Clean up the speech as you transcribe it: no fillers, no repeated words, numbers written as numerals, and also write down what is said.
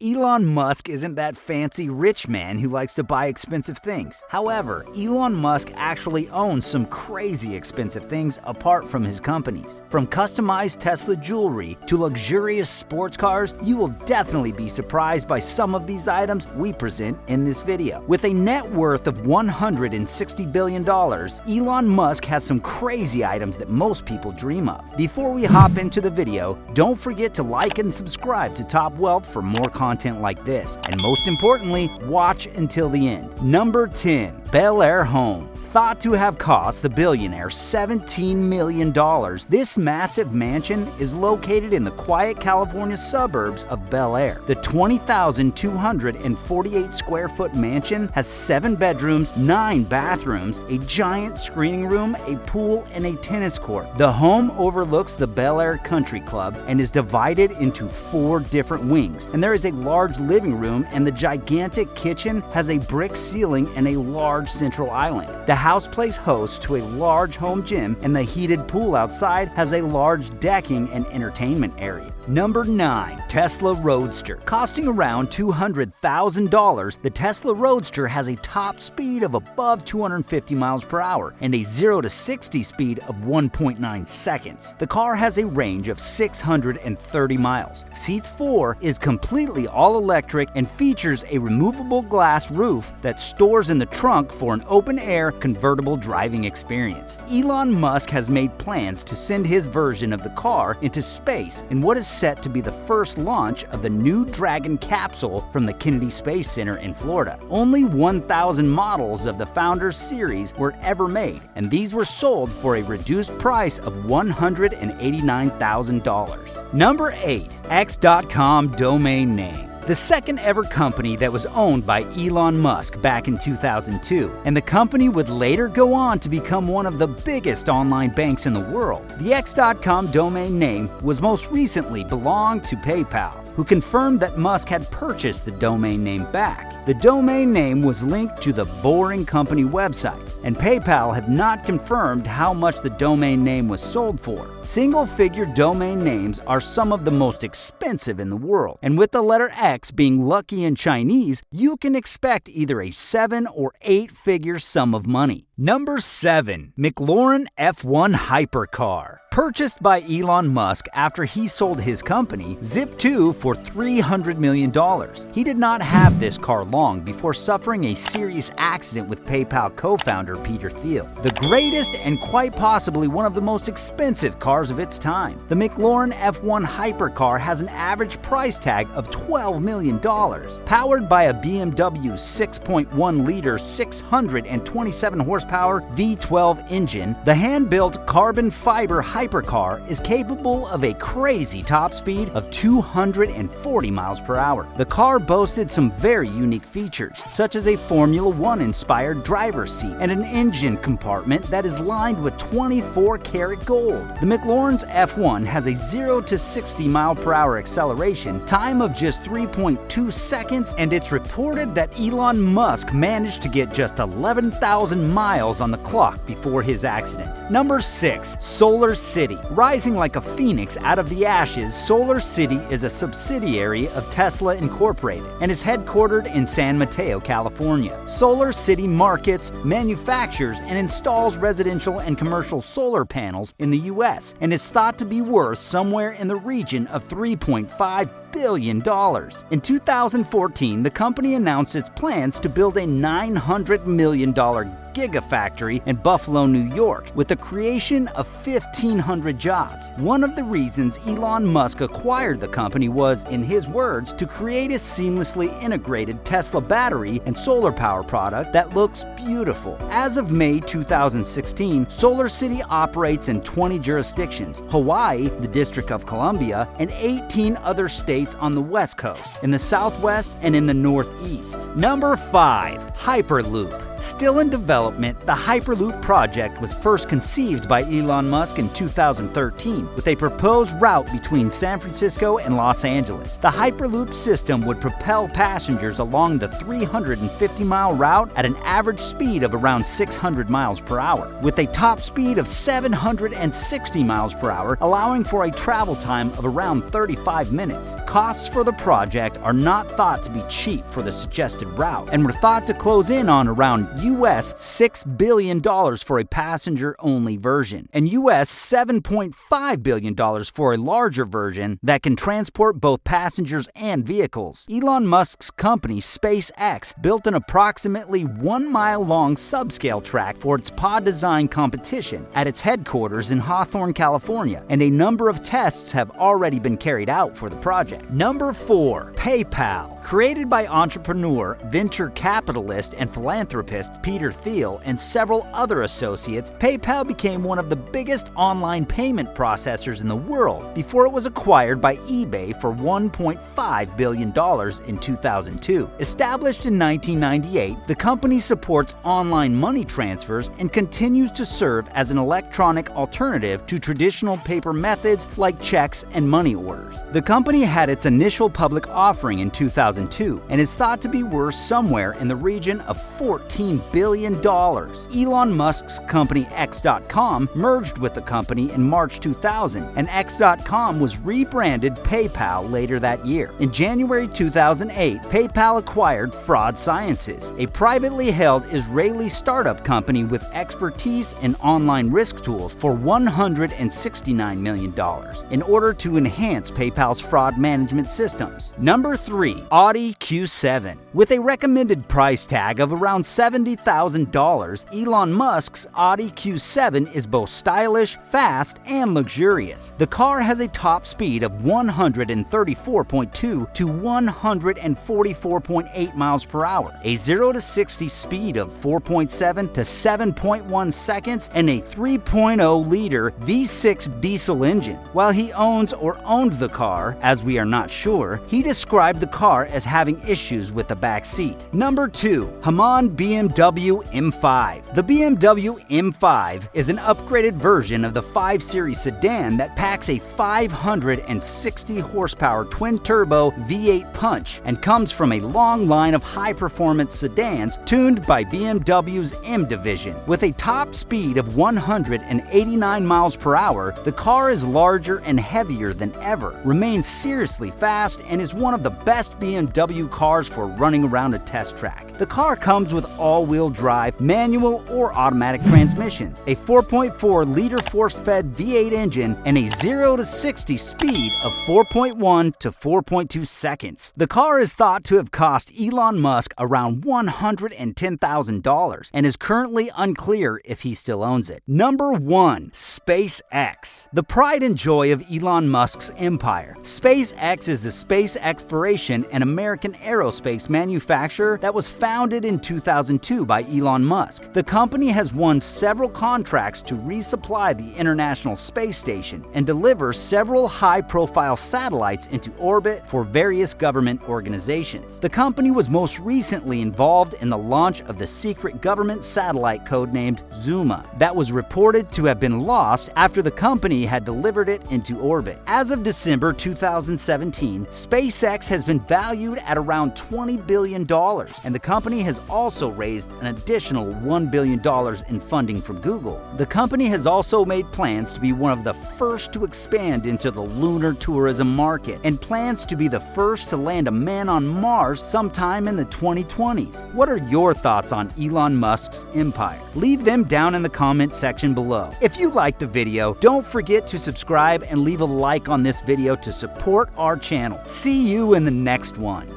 Elon Musk isn't that fancy rich man who likes to buy expensive things. However, Elon Musk actually owns some crazy expensive things apart from his companies. From customized Tesla jewelry to luxurious sports cars, you will definitely be surprised by some of these items we present in this video. With a net worth of $160 billion, Elon Musk has some crazy items that most people dream of. Before we hop into the video, don't forget to like and subscribe to Top Wealth for more content like this, and most importantly, watch until the end. Number 10. Bel Air Home. Thought to have cost the billionaire $17 million, this massive mansion is located in the quiet California suburbs of Bel Air. The 20,248 square foot mansion has 7 bedrooms, 9 bathrooms, a giant screening room, a pool, and a tennis court. The home overlooks the Bel Air Country Club and is divided into 4 different wings, and there is a large living room, and the gigantic kitchen has a brick ceiling and a large central island. The house plays host to a large home gym, and the heated pool outside has a large decking and entertainment area. Number 9. Tesla Roadster. Costing around $200,000, the Tesla Roadster has a top speed of above 250 miles per hour and a 0 to 60 speed of 1.9 seconds. The car has a range of 630 miles. Seats 4 is completely all electric and features a removable glass roof that stores in the trunk for an open-air convertible driving experience. Elon Musk has made plans to send his version of the car into space in what is set to be the first launch of the New Dragon capsule from the Kennedy Space Center in Florida. Only 1,000 models of the Founders series were ever made, and these were sold for a reduced price of $189,000. Number 8. X.com domain name. The second ever company that was owned by Elon Musk back in 2002, and the company would later go on to become one of the biggest online banks in the world. The X.com domain name was most recently belonged to PayPal, who confirmed that Musk had purchased the domain name back. The domain name was linked to the Boring Company website, and PayPal have not confirmed how much the domain name was sold for. Single-figure domain names are some of the most expensive in the world, and with the letter X being lucky in Chinese, you can expect either a 7 or 8-figure sum of money. Number 7. McLaren F1 Hypercar. Purchased by Elon Musk after he sold his company, Zip2, for $300 million. He did not have this car long before suffering a serious accident with PayPal co-founder Peter Thiel. The greatest and quite possibly one of the most expensive cars of its time. The McLaren F1 Hypercar has an average price tag of $12 million. Powered by a BMW 6.1-liter 627 horsepower V12 engine, the hand-built carbon fiber Hypercar is capable of a crazy top speed of 240 miles per hour. The car boasted some very unique features, such as a Formula One-inspired driver's seat and an engine compartment that is lined with 24-karat gold. The McLaren's F1 has a 0 to 60 mile per hour acceleration time of just 3.2 seconds, and it's reported that Elon Musk managed to get just 11,000 miles on the clock before his accident. Number 6. Solar City. Rising like a phoenix out of the ashes, Solar City is a subsidiary of Tesla Incorporated and is headquartered in San Mateo, California. Solar City markets, manufactures, and installs residential and commercial solar panels in the U.S. and is thought to be worth somewhere in the region of $3.5 billion. In 2014, the company announced its plans to build a $900 million gigafactory in Buffalo, New York, with the creation of 1,500 jobs. One of the reasons Elon Musk acquired the company was, in his words, to create a seamlessly integrated Tesla battery and solar power product that looks beautiful. As of May 2016, Solar City operates in 20 jurisdictions: Hawaii, the District of Columbia, and 18 other states on the West Coast, in the Southwest, and in the Northeast. Number 5. Hyperloop. Still in development, the Hyperloop project was first conceived by Elon Musk in 2013 with a proposed route between San Francisco and Los Angeles. The Hyperloop system would propel passengers along the 350-mile route at an average speed of around 600 miles per hour, with a top speed of 760 miles per hour, allowing for a travel time of around 35 minutes. Costs for the project are not thought to be cheap for the suggested route and were thought to close in on around US $6 billion for a passenger-only version and US $7.5 billion for a larger version that can transport both passengers and vehicles. Elon Musk's company SpaceX built an approximately 1 mile long subscale track for its pod design competition at its headquarters in Hawthorne, California, and a number of tests have already been carried out for the project. Number 4. PayPal. Created by entrepreneur, venture capitalist, and philanthropist Peter Thiel and several other associates, PayPal became one of the biggest online payment processors in the world before it was acquired by eBay for $1.5 billion in 2002. Established in 1998, the company supports online money transfers and continues to serve as an electronic alternative to traditional paper methods like checks and money orders. The company had its initial public offering in 2002 and is thought to be worth somewhere in the region of $14 billion. Elon Musk's company X.com merged with the company in March 2000, and X.com was rebranded PayPal later that year. In January 2008, PayPal acquired Fraud Sciences, a privately held Israeli startup company with expertise in online risk tools, for $169 million in order to enhance PayPal's fraud management systems. Number 3. Audi Q7. With a recommended price tag of around $70,000, Elon Musk's Audi Q7 is both stylish, fast, and luxurious. The car has a top speed of 134.2 to 144.8 miles per hour, a 0 to 60 speed of 4.7 to 7.1 seconds, and a 3.0-liter V6 diesel engine. While he owns or owned the car, as we are not sure, he described the car as having issues with the back seat. Number 2. Hamann BMW M5. The BMW M5 is an upgraded version of the 5 Series sedan that packs a 560 horsepower twin-turbo V8 punch and comes from a long line of high-performance sedans tuned by BMW's M division. With a top speed of 189 miles per hour, the car is larger and heavier than ever, remains seriously fast, and is one of the best BMW cars for running around a test track. The car comes with all-wheel drive, manual or automatic transmissions, a 4.4-liter force-fed V8 engine, and a 0 to 60 speed of 4.1 to 4.2 seconds. The car is thought to have cost Elon Musk around $110,000 and is currently unclear if he still owns it. Number 1. SpaceX. The pride and joy of Elon Musk's empire. SpaceX is a space exploration and American aerospace manufacturer that was founded in 2002 by Elon Musk. The company has won several contracts to resupply the International Space Station and deliver several high-profile satellites into orbit for various government organizations. The company was most recently involved in the launch of the secret government satellite codenamed Zuma that was reported to have been lost after the company had delivered it into orbit. As of December 2017, SpaceX has been valued at around $20 billion, and the company has also raised an additional $1 billion in funding from Google. The company has also made plans to be one of the first to expand into the lunar tourism market and plans to be the first to land a man on Mars sometime in the 2020s. What are your thoughts on Elon Musk's empire? Leave them down in the comment section below. If you liked the video, don't forget to subscribe and leave a like on this video to support our channel. See you in the next one.